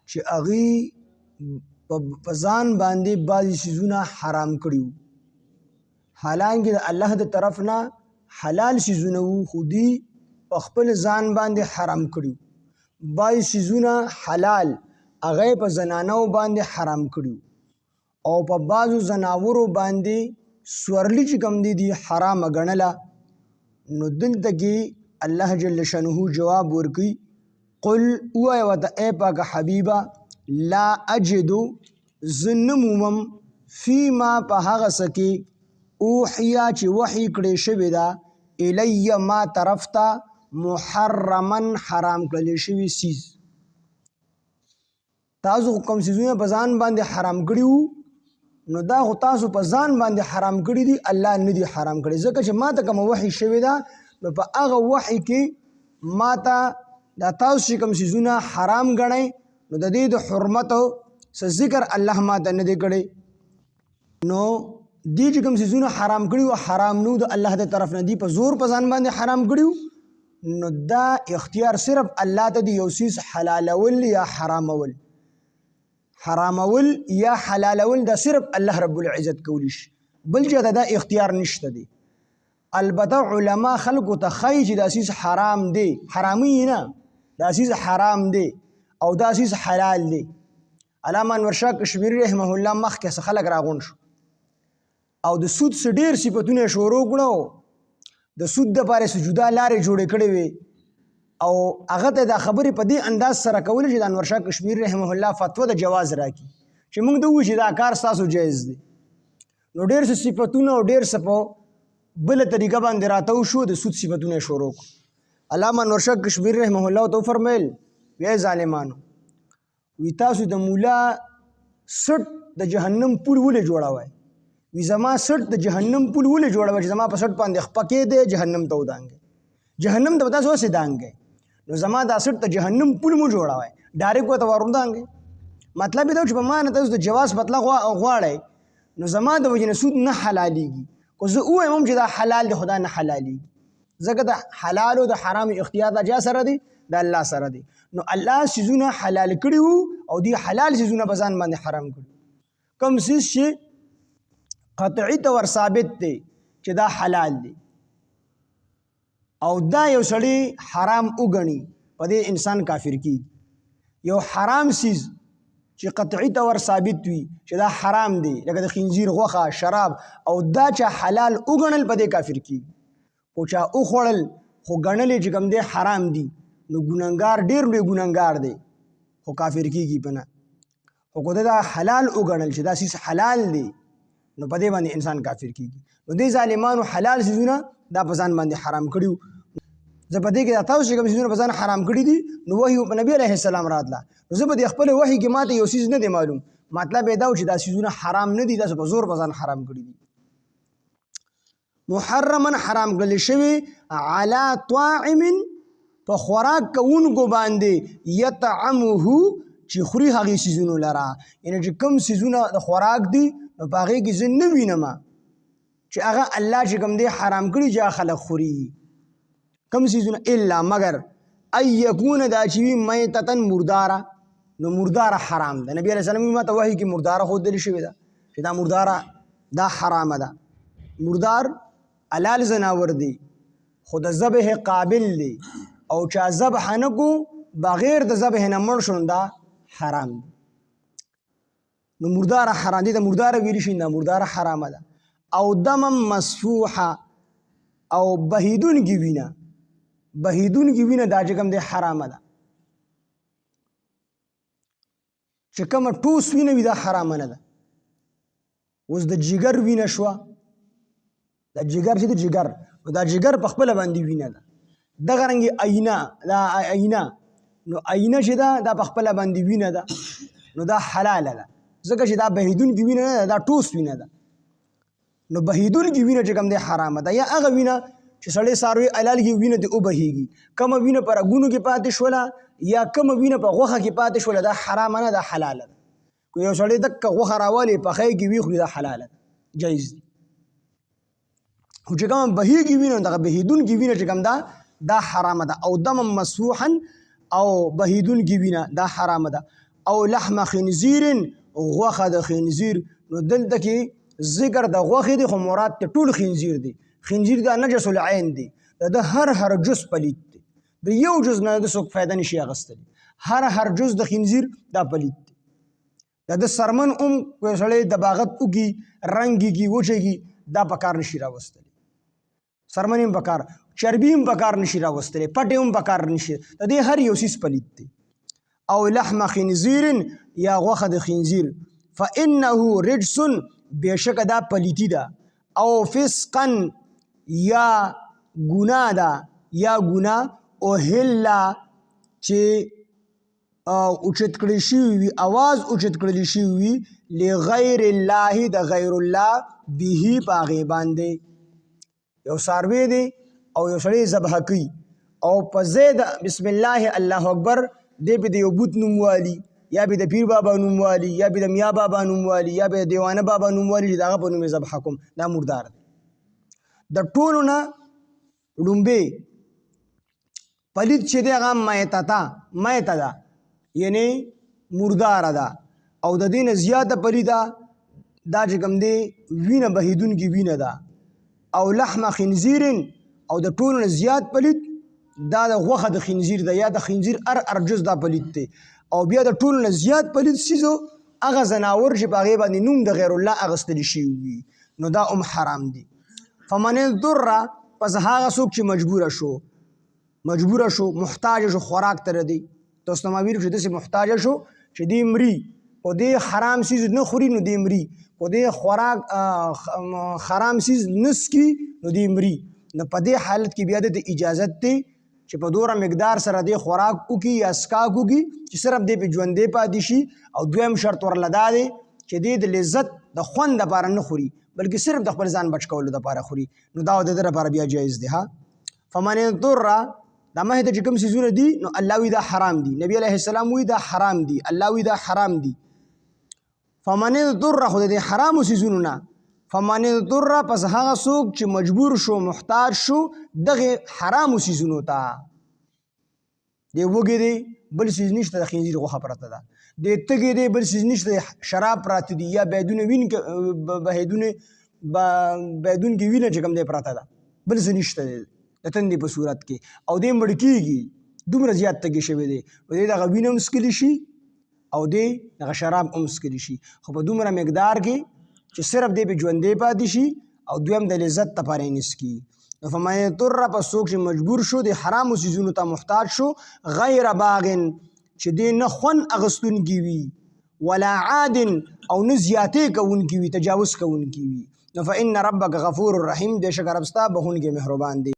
چې هغوی په ځان باندې بعضې څیزونه حرام کړي وو، حالانکه د الله د طرف نه حلال څیزونه وو، خو دوی په خپل ځان باندې حرام کړي وو. بعضې څیزونه حلال هغه یې په زنانو باندې حرام کړي وو، او په بعضو زناورو باندې سورلي چې کوم دي حرامه ګڼله. نو دلته کې الله جل شانه جواب ورکوي، قل ووایه ورته ای پاکه حبیبه، لا اجدو زه نه مومم فیما په هغه څه کې اوحیا چې وحی کړی شوې ده الی ما طرف ته محرما حرام کړلی شوي څیز. تاسو کوم څیزونه په ځان باندې حرام کړي وو، نو دا خو تاسو په ځان باندې حرام کړي دي، الله نه دي حرام کړي. ځکه چې ما ته کومه وحی شوې ده، نو په هغه وحی کې ما ته دا تاسو چې کوم څیزونه حرام ګڼئ، نو د دې د حرمت څه ذکر الله ما ته نه دی کړی. نو دې چې کوم څیزونه حرام کړي وو، حرام نه د الله د طرف نه دي، په زور په ځان باندې حرام کړي وو. نو دا اختیار صرف الله ته دی، یو څیز حلالول یا حرامول. حرامول یا حلالول دا صرف الله رب العزت کولی شي، بل چاته دا اختیار نشته دی. البته علما خلکو ته ښایي چې دا څیز حرام دی، حرامي نه، دا څیز حرام دی او دا څیز حلال دی. علامه انور شاه کشمیري رحمه الله مخکې څه خلک راغونډ شو او د سود څه ډېر صفتونه یې شروع کړه، د سود دپاره څه جدا لارې جوړې کړې وې، او هغه ته دا خبرې په دې انداز سره کولې چې د انور شاه کشمیري رحمه الله فتوا د جواز راکړي چې موږ ته ووایو چې دا کار ستاسو جایز دی. نو ډېر څه صفتونه او ډېر څه په بله طریقه باندې راته وشو، د سود صفتونه یې شروع کړو. علامه انور شاه کشمیري رحمه الله ته وفرمیل، وی ظالمانو، وی تاسو د مولا سټ د جهنم پول ولې جوړوئ؟ وی زما سټ د جهنم پول ولې جوړوئ چې زما په سټ باندې خپکې دی جهنم ته ودانګئ، جهنم ته به تاسو هسې دانګئ، نو زما دا سټ د جهنم پول مو جوړوئ، ډایرکټ ورته ورودانګئ. مطلب یې دا چې په ما نه تاسو د جواز بدله غواړئ، نو زما د وجې نه سود نه حلالېږي. خو زه ووایم هم چې دا حلال دی، خو دا نه حلالېږي، ځکه د حلال او د حرام اختیار د چا سره دی؟ د الله سره دی. نو الله څیزونه حلال کړي وو او دی حلال څیزونه په ځان باندې حرام کړي. کوم څیز چې قطعي طور ثابت دی چې دا حلال دی او دا یو سړی حرام وګڼي، په دې انسان کافر کیږي. یو حرام څیز چې قطعي طور ثابت وي چې دا حرام دی، لکه د خنزیر غوښه، شراب، او دا چې حلال وګڼل په دې کافر کیږي. خو چا وخوړل خو ګڼلې چې کوم دی حرام دي، نو ګناهګار ډېر لوی ګناهګار دی، خو کافر کیږي په نه. خو که دا حلال وګڼل چې دا څیز حلال دی، نو په دې باندې انسان کافر کیږي. نو دې ظالمانو حلال څیزونه دا په ځان باندې حرام کړي وو. زه په دې کې دا تاسو چې کوم څیزونه په ځان حرام کړي دي، نو وحي په نبي علیه السلام راتله، نو زه په دې خپل وحي کې ماته یو څیز نه دی معلوم، مطلب یې دا و چې دا څیزونه حرام نه دي، تاسو په زور په ځان حرام کړي دي. محرما حرام کړل شوی علی طاعم په خوراک کوونکو باندې یطعمه چې خوري هغې څیزونو لره، یعنې چې کوم څیزونه د خوراک دي نو په هغې کې زه نه وینم چې هغه الله چې کوم دی حرام کړي چې هغه خلک خوري. کوم څیزونه؟ الا مگر ان یکونه دا چې وي میتتن مرداره، نو مرداره حرام ده. نبی علیه السلام ما ته وحي کې مرداره ښودلې شوې ده چې دا مرداره دا حرامه ده. مردار حلال زناور دی، خو د ذبح قابل دی، او چا ذبح نه کو بغیر د ذبح نه مړ شو دا حرام دی. نو مرداره حرام دی، د مرداره ویلی شي دا مرداره حرامه ده. او دم مسفوحه او بهیدونکي وینه، بهیدونکي وینه دا چې کوم دی حرامه ده. چې کومه ټوس وینه وي دا حرامه نه ده. اوس د جګر وینه شوه، دا جګر چې د جګر، نو دا جګر په خپله باندې وینه ده. دغه رنګې آینه، دا آینه، نو آینه چې ده دا په خپله باندې وینه ده، نو دا حلاله ده، ځکه چې دا بهیدونکي وینه نه ده، دا ټوس وینه ده. نو بهیدونکي وینه چې کوم دی حرامه ده. یا هغه وینه چې سړی څاروي حلال کې وینه دې وبهیږي، کومه وینه په رګونو کې پاتې شوله یا کومه وینه په غوښه کې پاتې شوله، دا حرامه نه ده، حلاله ده. که یو سړی دکه غوښه راولي پخی کې ویخوري، دا حلاله ده، جایز دی. خو چې کومه بهیږي وینه، دغه بهیدونکي وینه چې کوم ده دا حرامه ده. او دم مسفوحا او بهیدونکي وینه دا حرامه ده. او لحم خنزیر غوښه د خنزیر. نو دلته کې ذکر د غوښې دی خو مراد ته ټول خنزیر دی. خنزیر دا نجس العین دی، د هر جز پلید دی، د یو جز نه د څوک فایده نشي اخیستلی. هر جز د خنزیر دا پلید دی. د سرمن سړی د باغت وکي رنګېږي وچېږي دا په کار نشي راوستلی. سرمن هم په کار، چربي هم په کار نشي راوستلی، پټې هم په کار نشي، د دې هر یو څیز پلید دی. او لحم خنزیر یا غوښه د خنزیر فانه رجس بېشکه دا پلیتی ده. او فسقا یا ګناه ده، یا ګناه اوهله چې اوچت کړی شوي وي، اواز اوچت کړلی شوي وي لغیر الله د غیر الله به په هغې باندې. یو څاروی دی او یو سړی ذبح کوي او په ځای د بسم الله الله اکبر دی به د یو بوت نوم والي، یا به د پیر بابا نوم والي، یا به د میا بابا نوم والي، یا به د دیوانه بابا نوم والي چې د هغه په نوم یې ذبح کوم، دا مردار دی. د ټولو نه ړومبې پلید چې دی هغه میته ده، یعنی مرداره ده. او د دې نه زیاته پلیده دا چې کوم دی وینه بهیدونکې وینه ده. او لحم خنزیر او د ټولو نه زیات پلید دا د غوښه د خنزیر ده، یا د خنزیر هر جز دا پلید دی. او بیا د ټولو نه زیات پلید څیزو هغه ځناور چې په هغې باندې نوم د غیر الله اخیستلی شوي وي نو دا هم حرام دي. فمن اضطر پس هغه څوک چې مجبوره شو محتاج شو خوراک ته دی. تاسو ته ما ویل چې داسې محتاج شو چې دی مري په دې حرام څیز نه خوري نو دی مري، په دې خوراک حرام څیز نه څکي نو دی مري. نو په دې حالت کې بیا د اجازت دی چې په دوره مقدار سره دی خوراک وکړي یا څښاک وکړي چې صرف دی په ژوندی پاتې شي. او دویم شرط ورله دا دی چې دی د لذت د خوند دپاره نه خوري بلکې صرف د خپل ځان بچ کولو دپاره خوري، نو دا د ده لپاره بیا جایز دی. فمن اضطر دا مخې ته چې کوم څیزونه دي نو الله وی دا حرام دي، نبی علیه السلام وی دا حرام دي، الله وی دا حرام دي. فمن اضطر خو د دې حرامو څیزونو نه، فمن اضطر پس هغه څوک چې مجبور شو محتاج شو دغه حرامو څیزونو ته. دی وږی دی بل څیز نشته، د خنزیر غوښه پرته ده، دی تږی دی بل څیز نشته، شراب پراته دي یا بهیدونکې وینه چې کوم دی پرته ده، بل څه نشته دی د تندې په صورت کې. او دی مړ کېږي دومره زیات تږی شوی دی، نو دی دغه وینه هم څکلی شي او دی دغه شراب هم څکلی شي، خو په دومره مقدار کې چې صرف دی په ژوندی پاتې شي او دویم د لذت لپاره یې نه څکي. نو فمن اضطر پس څوک چې مجبور شو د حرامو څیزونو ته محتاج شو غیر باغن چې دی نه خوند اخیستونکي وي ولا عاد او نه زیاتې کوونکي وي، تجاوز کوونکي وي. نو فإن ربک غفور رحیم، بېشکه رب ستا بخښونکی مهربان دی.